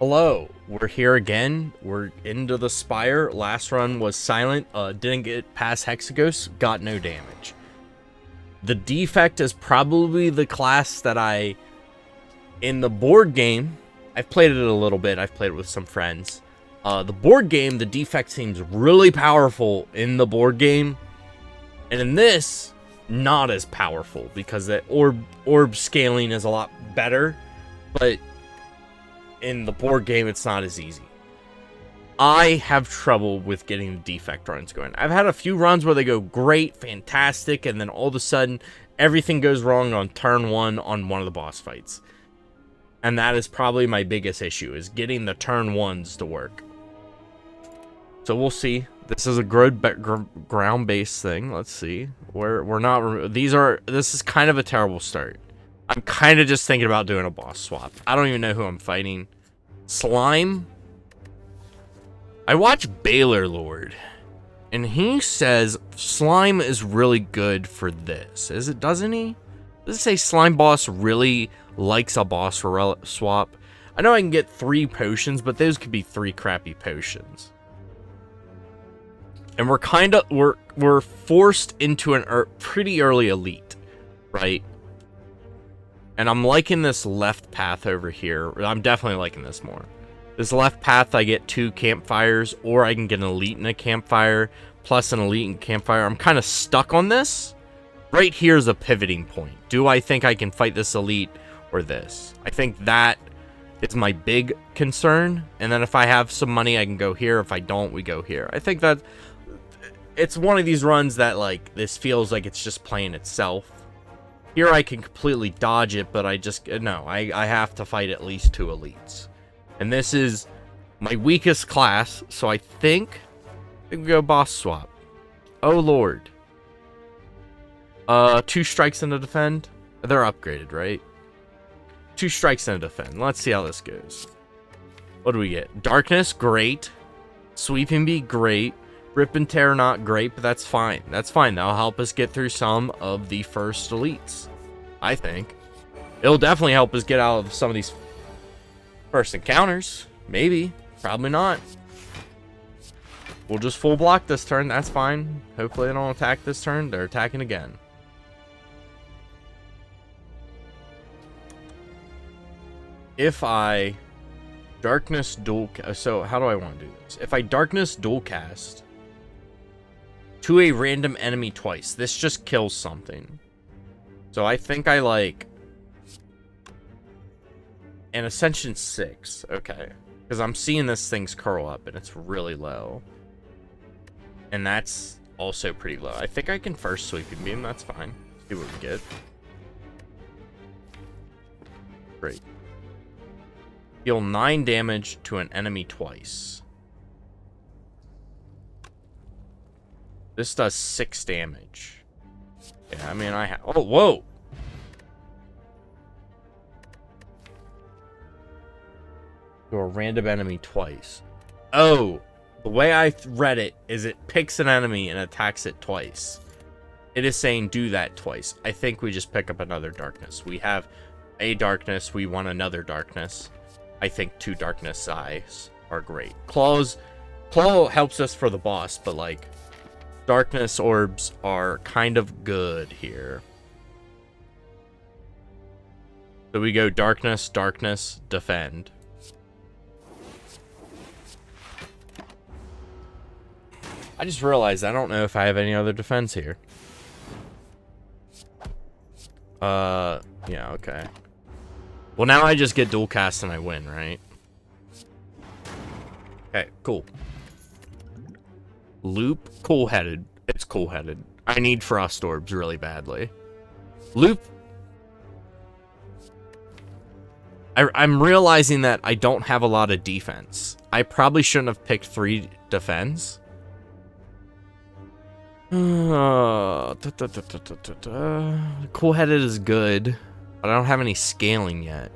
Hello, we're here again. We're into the Spire. Last run was silent, didn't get past Hexagos, got no damage. The Defect is probably the class that in the board game, I've played it a little bit, I've played it with some friends. The board game, the Defect seems really powerful in the board game, and in this, not as powerful, because the orb scaling is a lot better, but in the board game, it's not as easy. I have trouble with getting the Defect runs going. I've had a few runs where they go great, fantastic, and then all of a sudden, everything goes wrong on turn one on one of the boss fights. And that is probably my biggest issue, is getting the turn ones to work. So we'll see. This is a good ground-based thing. Let's see. This is kind of a terrible start. I'm kind of just thinking about doing a boss swap. I don't even know who I'm fighting. Slime. I watch Baylor Lord, and he says Slime is really good for this. Doesn't he? Does it say Slime Boss really likes a boss swap? I know I can get 3 potions, but those could be 3 crappy potions. And we're forced into a pretty early elite, right? And I'm liking this left path over here. I'm definitely liking this more. This left path, I get 2 campfires, or I can get an elite in a campfire, plus an elite in campfire. I'm kind of stuck on this. Right here is a pivoting point. Do I think I can fight this elite or this? I think that is my big concern. And then if I have some money, I can go here. If I don't, we go here. I think that it's one of these runs that, like, this feels like it's just playing itself. Here I can completely dodge it, but I have to fight at least 2 elites. And this is my weakest class, so I think we go boss swap. Oh lord. 2 strikes and a defend. They're upgraded, right? 2 strikes and a defend. Let's see how this goes. What do we get? Darkness, great. Sweeping Bee, great. Rip and Tear, not great, but that's fine. That's fine. That'll help us get through some of the first elites, I think. It'll definitely help us get out of some of these first encounters. Maybe. Probably not. We'll just full block this turn. That's fine. Hopefully they don't attack this turn. They're attacking again. If I Darkness dual... So, how do I want to do this? If I Darkness dual cast to a random enemy twice, this just kills something. So I think I like an Ascension 6. Okay. Because I'm seeing this thing's curl up and it's really low. And that's also pretty low. I think I can first Sweeping Beam. That's fine. See what we get. Great. Deal 9 damage to an enemy twice. This does 6 damage. Yeah, I mean, oh, whoa! To a random enemy twice. Oh! The way I read it is it picks an enemy and attacks it twice. It is saying do that twice. I think we just pick up another darkness. We have a darkness. We want another darkness. I think 2 darkness eyes are great. Claw helps us for the boss, but like darkness orbs are kind of good here. So we go darkness, darkness, defend. I just realized I don't know if I have any other defense here. Yeah, okay. Well, now I just get dual cast and I win, right? Okay, cool. Loop, cool-headed. It's cool-headed. I need frost orbs really badly. Loop. I'm realizing that I don't have a lot of defense. I probably shouldn't have picked 3 defense. Cool-headed is good, but I don't have any scaling yet.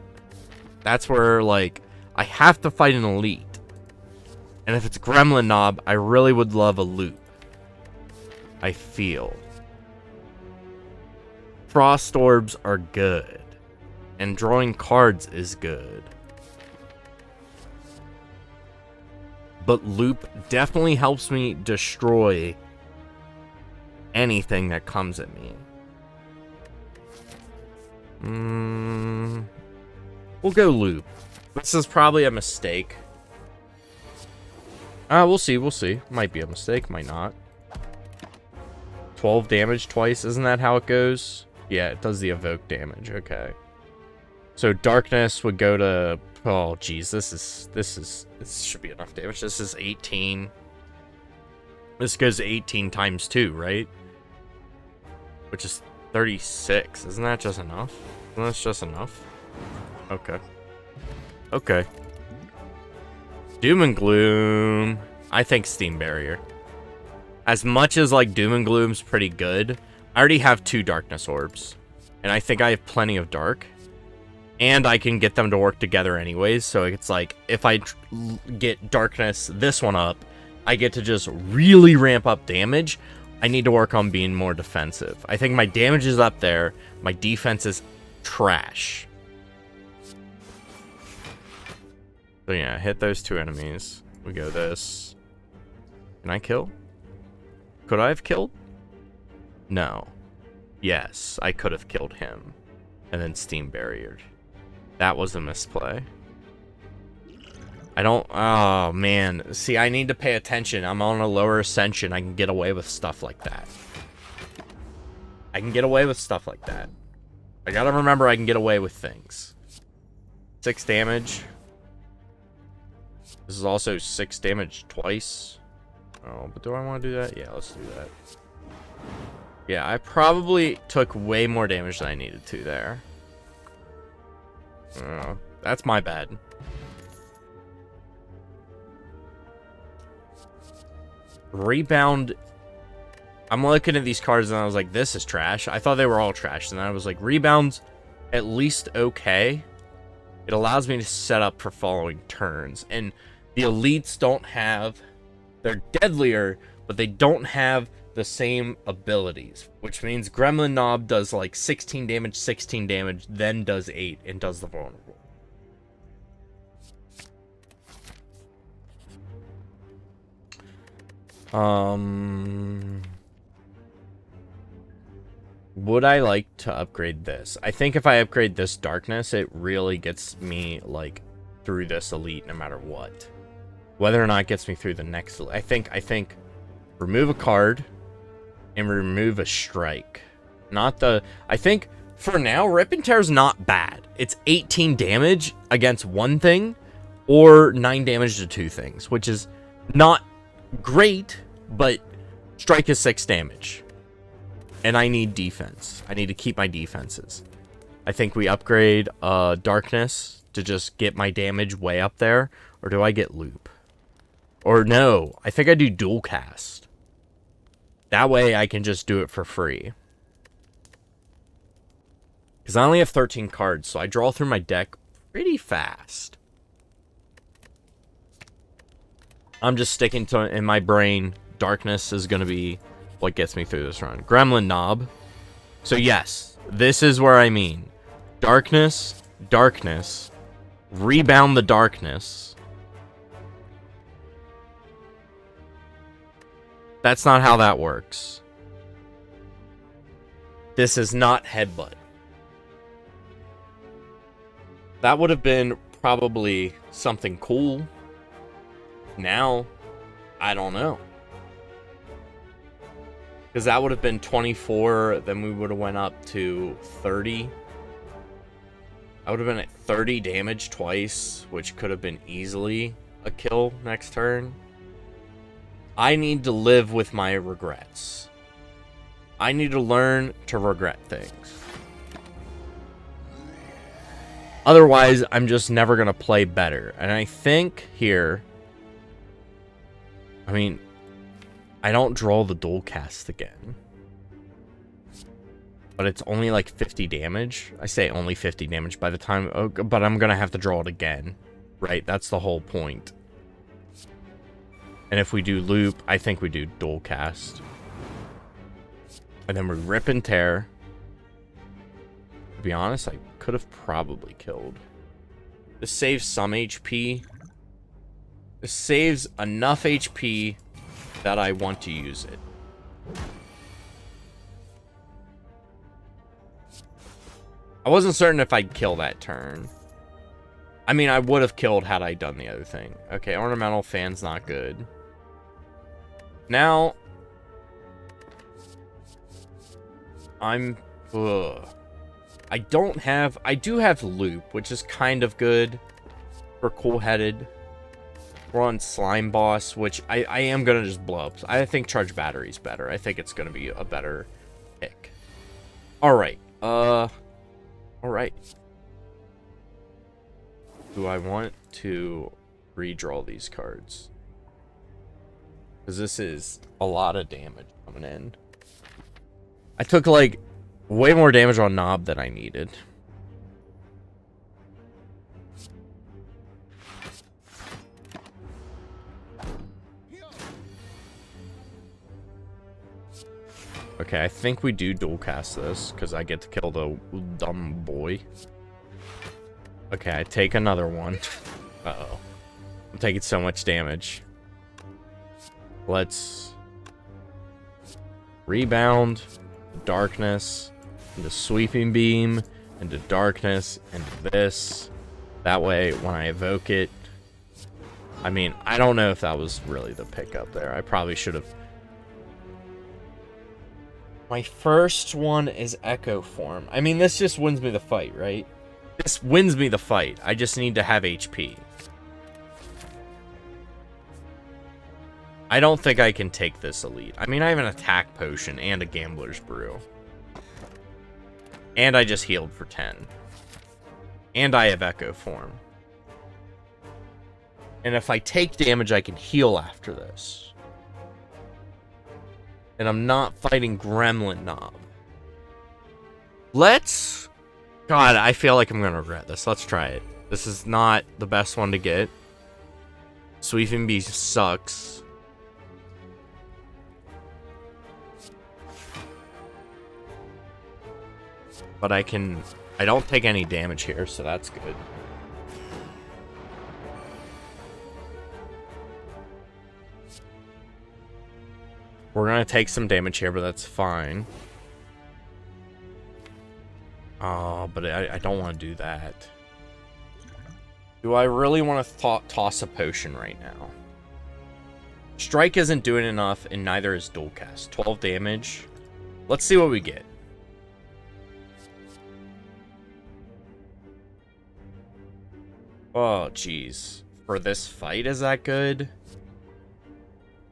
That's where, like, I have to fight an elite. And if it's Gremlin Knob, I really would love a loop. I feel. Frost orbs are good. And drawing cards is good. but loop definitely helps me destroy anything that comes at me. We'll go loop. This is probably a mistake. We'll see. Might be a mistake, might not. 12 damage twice, isn't that how it goes? Yeah, it does the evoke damage, okay. So darkness would go to, oh geez, this should be enough damage. This is 18. This goes 18 times 2, right? Which is 36. Isn't that just enough? Isn't that just enough? Okay. Okay. Doom and Gloom. I think Steam Barrier. As much as like Doom and Gloom's pretty good, I already have 2 Darkness Orbs. And I think I have plenty of Dark. And I can get them to work together anyways. So it's like, if I get Darkness, this one up, I get to just really ramp up damage. I need to work on being more defensive. I think my damage is up there. My defense is trash. So yeah, hit those 2 enemies. We go this. Can I kill? Could I have killed? No. Yes, I could have killed him. And then Steam Barriered. That was a misplay. I don't... Oh, man. See, I need to pay attention. I'm on a lower Ascension. I can get away with stuff like that. I can get away with stuff like that. I gotta remember I can get away with things. 6 damage. This is also 6 damage twice. Oh, but do I want to do that? Yeah, let's do that. Yeah, I probably took way more damage than I needed to there. That's my bad. Rebound. I'm looking at these cards and I was like, this is trash. I thought they were all trash. And then I was like, rebound's at least okay. It allows me to set up for following turns. And the elites don't have... They're deadlier, but they don't have the same abilities. Which means Gremlin Knob does like 16 damage, then does 8, and does the vulnerable. Would I like to upgrade this? I think if I upgrade this darkness, it really gets me like through this elite no matter what. Whether or not it gets me through the next elite. I think remove a card and remove a strike. Not the... I think for now, Rip and Tear's not bad. It's 18 damage against one thing or 9 damage to 2 things, which is not great, but strike is 6 damage. And I need defense. I need to keep my defenses. I think we upgrade darkness to just get my damage way up there. Or do I get loop? Or no, I think I do dual cast. That way I can just do it for free. Because I only have 13 cards, so I draw through my deck pretty fast. I'm just sticking to, in my brain, darkness is going to be what gets me through this run. Gremlin Knob. So yes, this is where I mean. Darkness, darkness, rebound the darkness. That's not how that works. This is not headbutt. That would have been probably something cool. Now, I don't know. Because that would have been 24, then we would have went up to 30. I would have been at 30 damage twice, which could have been easily a kill next turn. I need to live with my regrets. I need to learn to regret things. Otherwise, I'm just never going to play better. And I think here... I mean, I don't draw the dual cast again. But it's only like 50 damage. I say only 50 damage by the time... Oh, but I'm going to have to draw it again. Right? That's the whole point. And if we do loop, I think we do dual cast. And then we rip and tear. To be honest, I could have probably killed. This saves some HP. This saves enough HP that I want to use it. I wasn't certain if I'd kill that turn. I mean, I would have killed had I done the other thing. Okay, ornamental fan's not good. Now, I'm... Ugh. I do have loop, which is kind of good for cool-headed. We're on slime boss, which I am going to just blow up. I think charge battery's better. I think it's going to be a better pick. Alright. Alright. Do I want to redraw these cards? Because this is a lot of damage coming in. I took, like, way more damage on Knob than I needed. Okay, I think we do dual cast this, because I get to kill the dumb boy. Okay, I take another one. Uh-oh. I'm taking so much damage. Let's rebound, darkness, into sweeping beam, into darkness, into this. That way, when I evoke it... I mean, I don't know if that was really the pickup there. I probably should have... My first one is Echo Form. I mean, this just wins me the fight, right? This wins me the fight. I just need to have HP. I don't think I can take this elite. I mean, I have an attack potion and a gambler's brew. And I just healed for 10. And I have Echo Form. And if I take damage, I can heal after this. And I'm not fighting Gremlin Knob. Let's... God, I feel like I'm going to regret this. Let's try it. This is not the best one to get. Sweeping Beast sucks. But I don't take any damage here, so that's good. We're going to take some damage here, but that's fine. Oh, but I don't want to do that. Do I really want to toss a potion right now? Strike isn't doing enough, and neither is dual cast. 12 damage. Let's see what we get. Oh, jeez. For this fight, is that good?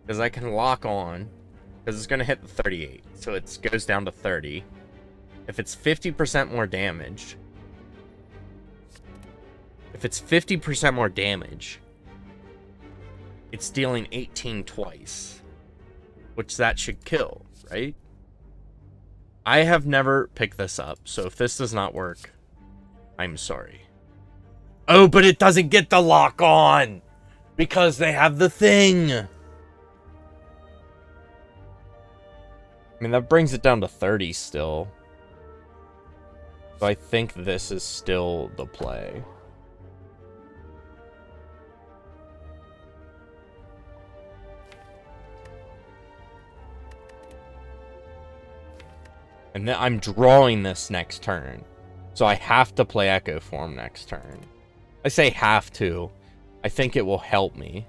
Because I can lock on. Because it's going to hit the 38. So it goes down to 30. If it's 50% more damage... If it's 50% more damage... It's dealing 18 twice. Which that should kill, right? I have never picked this up. So if this does not work... I'm sorry. Oh, but it doesn't get the lock on! Because they have the thing! I mean, that brings it down to 30 still. So I think this is still the play. And then I'm drawing this next turn. So I have to play Echo Form next turn. I say have to. I think it will help me.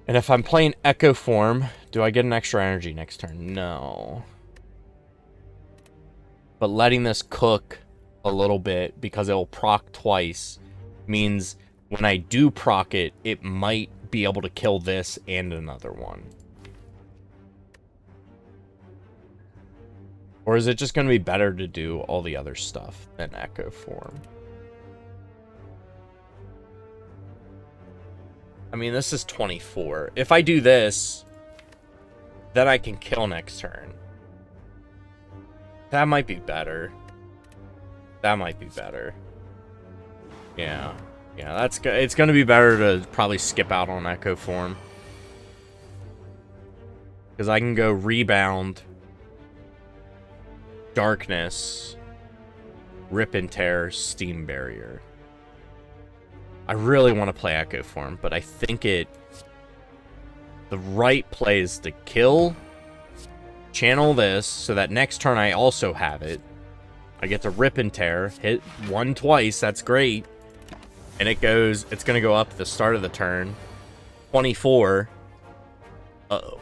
And if I'm playing Echo Form, do I get an extra energy next turn? No. But letting this cook a little bit, because it will proc twice, means when I do proc it, it might be able to kill this and another one. Or is it just going to be better to do all the other stuff than Echo Form? I mean, this is 24. If I do this, then I can kill next turn. That might be better. That might be better. Yeah. Yeah, that's good. It's going to be better to probably skip out on Echo Form. Because I can go Rebound, Darkness, Rip and Tear, Steam Barrier. I really want to play Echo Form, but I think the right play is to kill, channel this, so that next turn I also have it. I get to Rip and Tear, hit 1 twice, that's great. And it's going to go up at the start of the turn. 24. Uh-oh.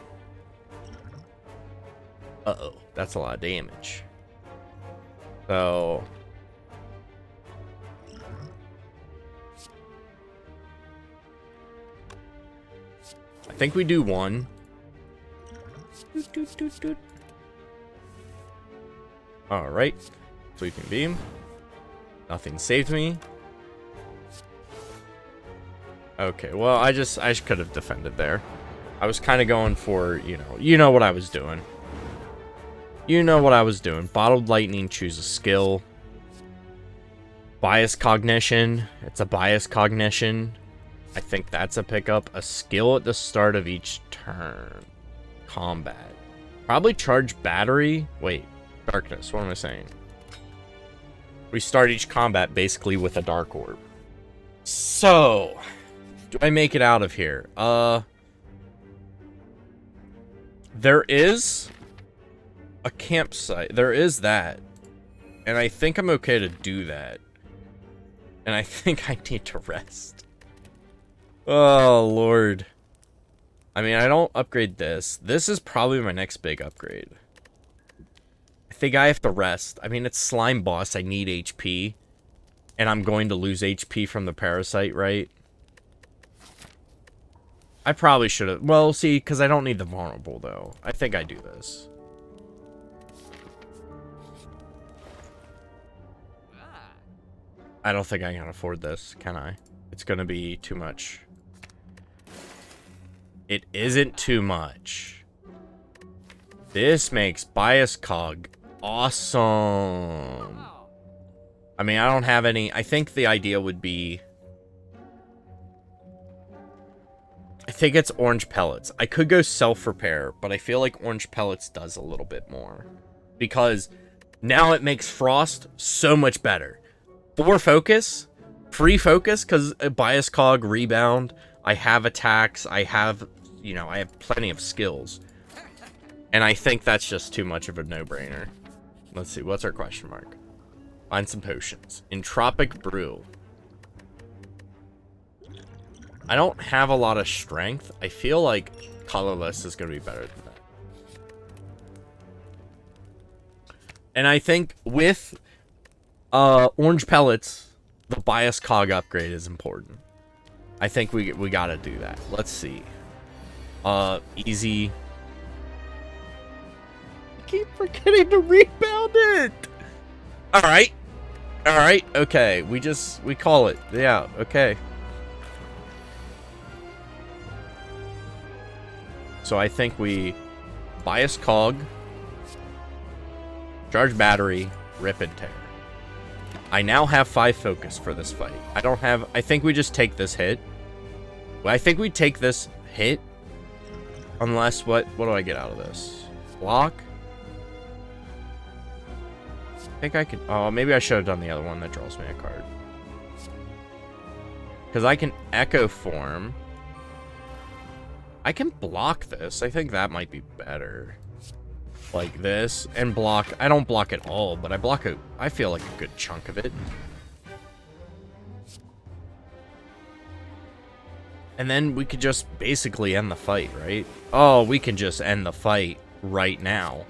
Uh-oh. That's a lot of damage. So... I think we do 1. Alright. Sweeping Beam. Nothing saved me. Okay, well, I just could have defended there. I was kind of going for, you know what I was doing. You know what I was doing. Bottled Lightning, choose a skill. Bias Cognition. It's a Bias Cognition. I think that's a pickup. A skill at the start of each turn. Combat. Probably Charge Battery. Wait, Darkness. What am I saying? We start each combat basically with a Dark Orb. So... do I make it out of here? There is a campsite. There is that. And I think I'm okay to do that. And I think I need to rest. Oh, Lord. I mean, I don't upgrade this. This is probably my next big upgrade. I think I have to rest. I mean, it's Slime Boss. I need HP. And I'm going to lose HP from the Parasite, right? I probably should have... well, see, because I don't need the Vulnerable, though. I think I do this. I don't think I can afford this, can I? It's going to be too much. It isn't too much. This makes Bias Cog awesome. I mean, I don't have any... I think the idea would be... I think it's Orange Pellets. I could go Self-Repair, but I feel like Orange Pellets does a little bit more. Because now it makes Frost so much better. 4 focus, free focus, because Bias Cog, Rebound, I have attacks, I have, I have plenty of skills. And I think that's just too much of a no-brainer. Let's see, what's our question mark? Find some potions. Entropic Brew. I don't have a lot of strength. I feel like Colorless is going to be better than that. And I think with Orange Pellets, the Bias Cog upgrade is important. I think we got to do that. Let's see. Easy. I keep forgetting to rebound it. All right. All right. Okay. We call it. Yeah. Okay. So I think we Bias Cog, Charge Battery, Rip and Tear. I now have 5 focus for this fight. I think we just take this hit. I think we take this hit. Unless, what do I get out of this? Block? I think I could, oh, maybe I should have done the other one that draws me a card. Because I can Echo Form. I can block this. I think that might be better. Like this. And block. I don't block at all, but I feel like a good chunk of it. And then we could just basically end the fight, right? Oh, we can just end the fight right now.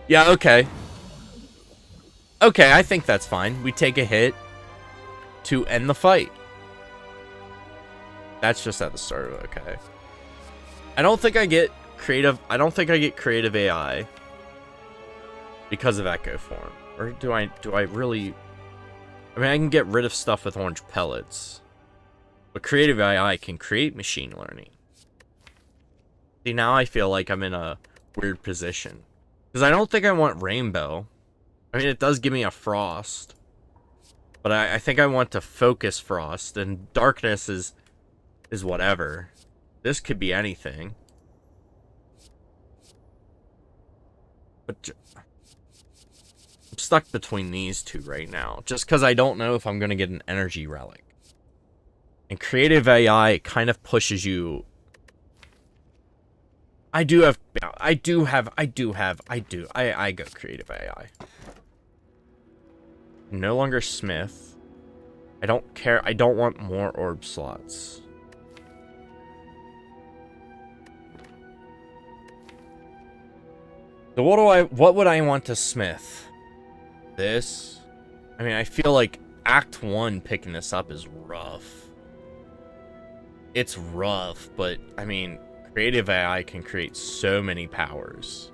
Yeah, okay. Okay, I think that's fine. We take a hit to end the fight. That's just at the start of it, okay. I don't think I get creative. I don't think I get creative AI because of Echo Form. Or do I really? I mean, I can get rid of stuff with Orange Pellets. But creative AI can create machine learning. See, now I feel like I'm in a weird position. Because I don't think I want Rainbow. I mean, it does give me a Frost. But I think I want to focus Frost. And Darkness is whatever. This could be anything. But stuck between these two right now, just because I don't know if I'm going to get an energy relic. And creative AI kind of pushes you. I go creative AI. No longer smith. I don't care. I don't want more orb slots. So what would I want to smith? This? I mean, I feel like Act 1 picking this up is rough. It's rough, but I mean, creative AI can create so many powers.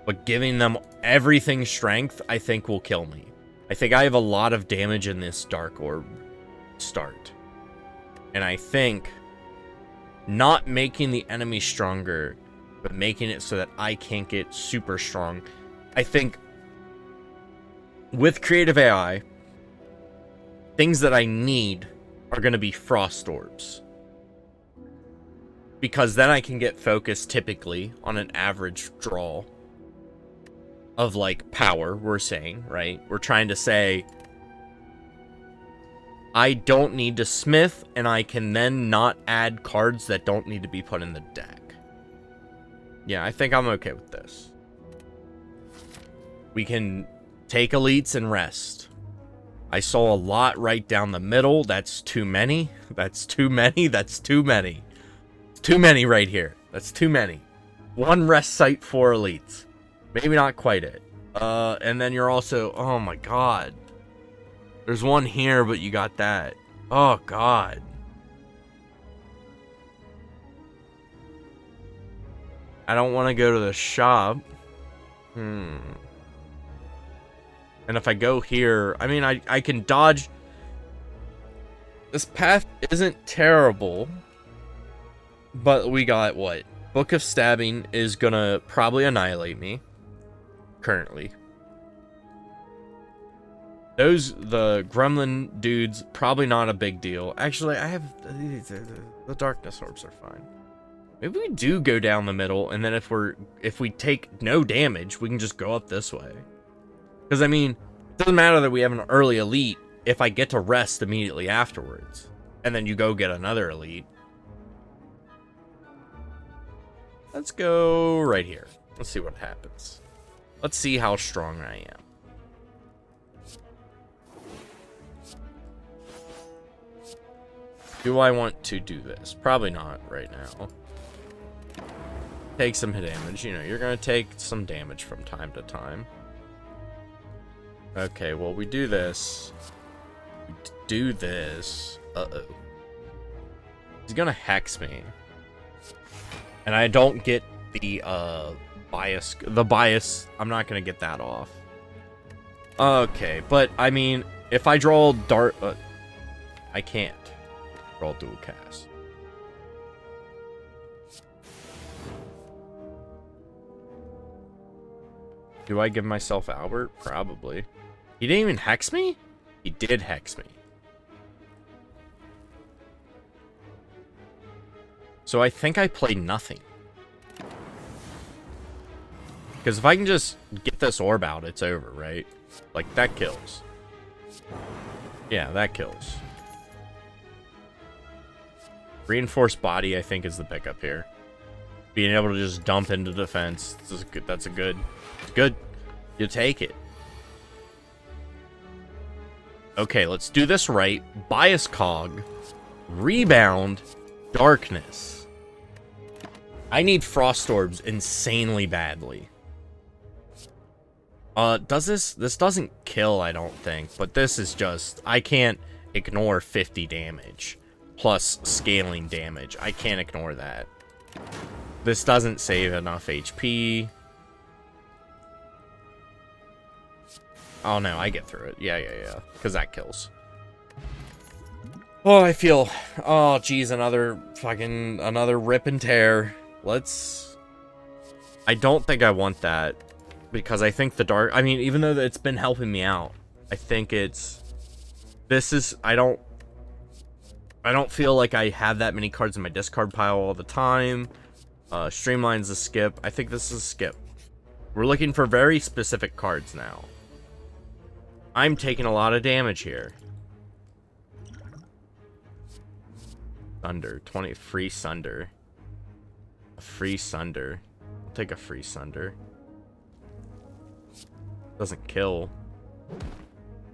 But giving them everything strength, I think will kill me. I think I have a lot of damage in this Dark Orb start. And I think not making the enemy stronger, but making it so that I can't get super strong. I think with creative AI, things that I need are going to be Frost Orbs. Because then I can get focused typically on an average draw of like power, we're saying, right? We're trying to say I don't need to smith, and I can then not add cards that don't need to be put in the deck. Yeah, I think I'm okay with this. We can take elites and rest. I saw a lot right down the middle. That's too many. That's too many. That's too many. It's too many right here. That's too many. One rest site for elites. Maybe not quite it. And then you're also... Oh my god. There's one here, but you got that. Oh god. I don't want to go to the shop. And if I go here... I mean, I can dodge... This path isn't terrible. But we got what? Book of Stabbing is gonna probably annihilate me. Currently. The gremlin dudes, probably not a big deal. Actually, I have... The darkness orbs are fine. Maybe we do go down the middle, and then if we take no damage, we can just go up this way. Because, I mean, it doesn't matter that we have an early elite if I get to rest immediately afterwards. And then you go get another elite. Let's go right here. Let's see what happens. Let's see how strong I am. Do I want to do this? Probably not right now. Take some damage. You know, you're going to take some damage from time to time. Okay, well, we do this. We do this. Uh-oh. He's going to hex me. And I don't get the, bias. The bias, I'm not going to get that off. Okay, but, I mean, if I draw dart... I can't draw dual cast. Do I give myself Albert? Probably. He didn't even hex me? He did hex me. So I think I play nothing. Because if I can just get this orb out, it's over, right? Like, that kills. Yeah, that kills. Reinforced body, I think, is the pickup here. Being able to just dump into defense. That's a good... Good. You take it. Okay, let's do this right. Bias cog. Rebound. Darkness. I need frost orbs insanely badly. Does this doesn't kill, I don't think, but this is just, I can't ignore 50 damage plus scaling damage. I can't ignore that. This doesn't save enough HP. Oh no, I get through it. Yeah, because that kills. Oh, I feel... Oh, geez, another rip and tear. Let's... I don't think I want that. Because I think the dark... I mean, even though it's been helping me out, I think it's... This is... I don't feel like I have that many cards in my discard pile all the time. Streamline's a skip. I think this is a skip. We're looking for very specific cards now. I'm taking a lot of damage here. Sunder. 20. Free Sunder. A free Sunder. I'll take a free Sunder. Doesn't kill.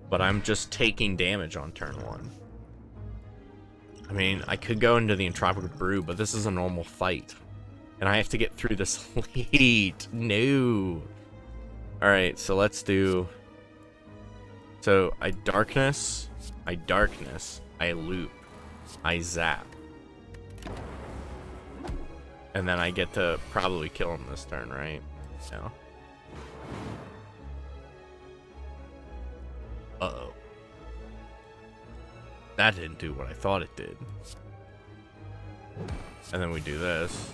But I'm just taking damage on turn 1. I mean, I could go into the Entropic Brew, but this is a normal fight. And I have to get through this lead. No. Alright, so let's do... So, I darkness, I loop, I zap. And then I get to probably kill him this turn, right? No. Uh-oh. That didn't do what I thought it did. And then we do this.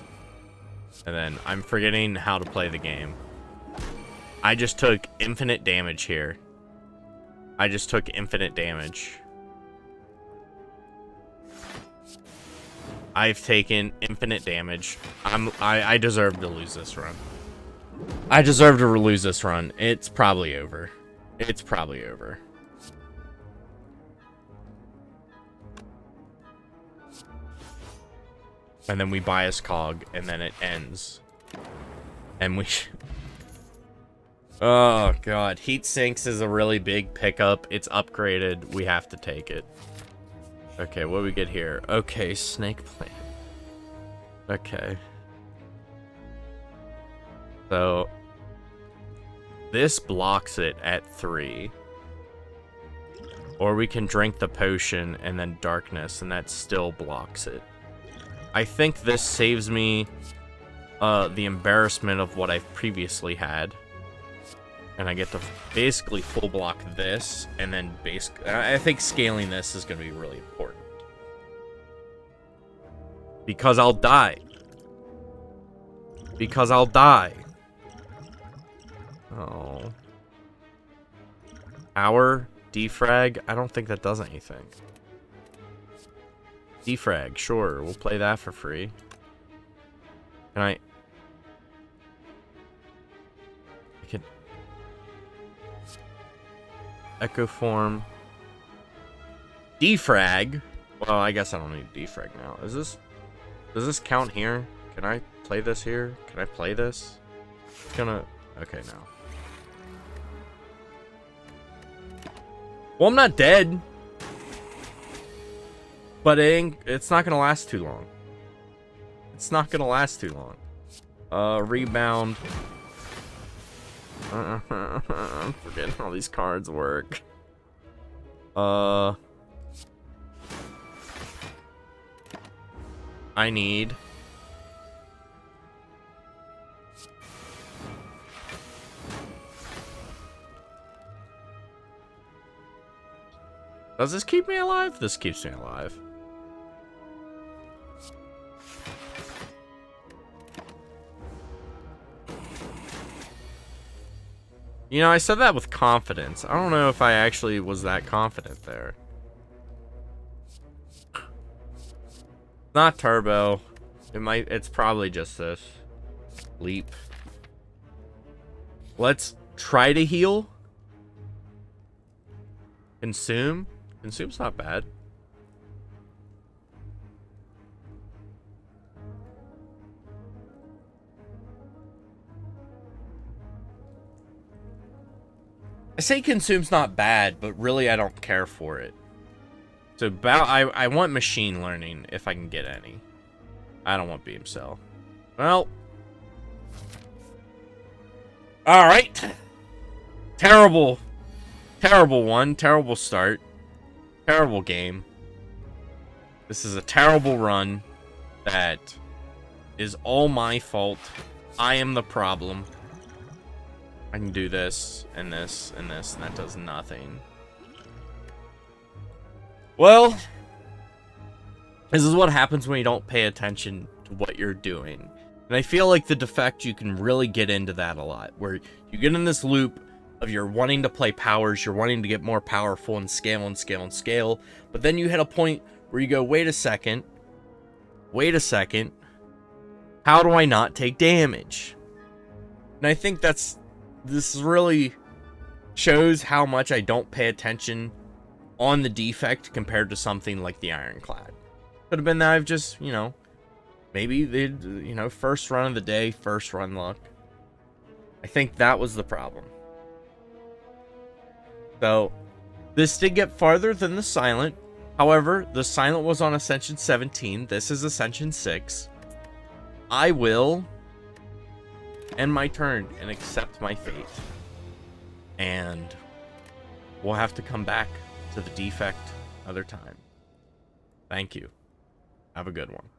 And then I'm forgetting how to play the game. I just took infinite damage here. I just took infinite damage. I've taken infinite damage. I deserve to lose this run. I deserve to lose this run. It's probably over. It's probably over. And then we bias cog, and then it ends. And we... Oh, God. Heat Sinks is a really big pickup. It's upgraded. We have to take it. Okay, what do we get here? Okay, Snake Plant. Okay. So... This blocks it at 3. Or we can drink the potion and then darkness, and that still blocks it. I think this saves me the embarrassment of what I've previously had. And I get to basically full block this, and then I think scaling this is going to be really important. Because I'll die. Because I'll die. Oh. Hour, defrag, I don't think that does anything. Defrag, sure, we'll play that for free. Can I can... Echo Form. Defrag? Well, I guess I don't need defrag now. Does this count here? Can I play this here? Can I play this? It's gonna... Okay, now. Well, I'm not dead. But it's not gonna last too long. It's not gonna last too long. Rebound. I'm forgetting how these cards work. I need... Does this keep me alive? This keeps me alive. You know, I said that with confidence. I don't know if I actually was that confident there. Not turbo. It's probably just this. Leap. Let's try to heal. Consume. Consume's not bad. I say consume's not bad, but really I don't care for it. So I want machine learning if I can get any. I don't want beam cell. Well. Alright. Terrible. Terrible one. Terrible start. Terrible game. This is a terrible run that is all my fault. I am the problem. I can do this, and this, and this, and that does nothing. Well, this is what happens when you don't pay attention to what you're doing. And I feel like the Defect, you can really get into that a lot. Where you get in this loop of you're wanting to play powers, you're wanting to get more powerful and scale and scale and scale. But then you hit a point where you go, wait a second. Wait a second. How do I not take damage? And I think this is really shows how much I don't pay attention on the defect compared to something like the Ironclad. Could have been that I've just, you know, maybe they, you know, first run of the day, first run luck. I think that was the problem. So, this did get farther than the Silent. However, the Silent was on Ascension 17. This is Ascension 6. I will end my turn and accept my fate. And we'll have to come back to the Defect another time. Thank you. Have a good one.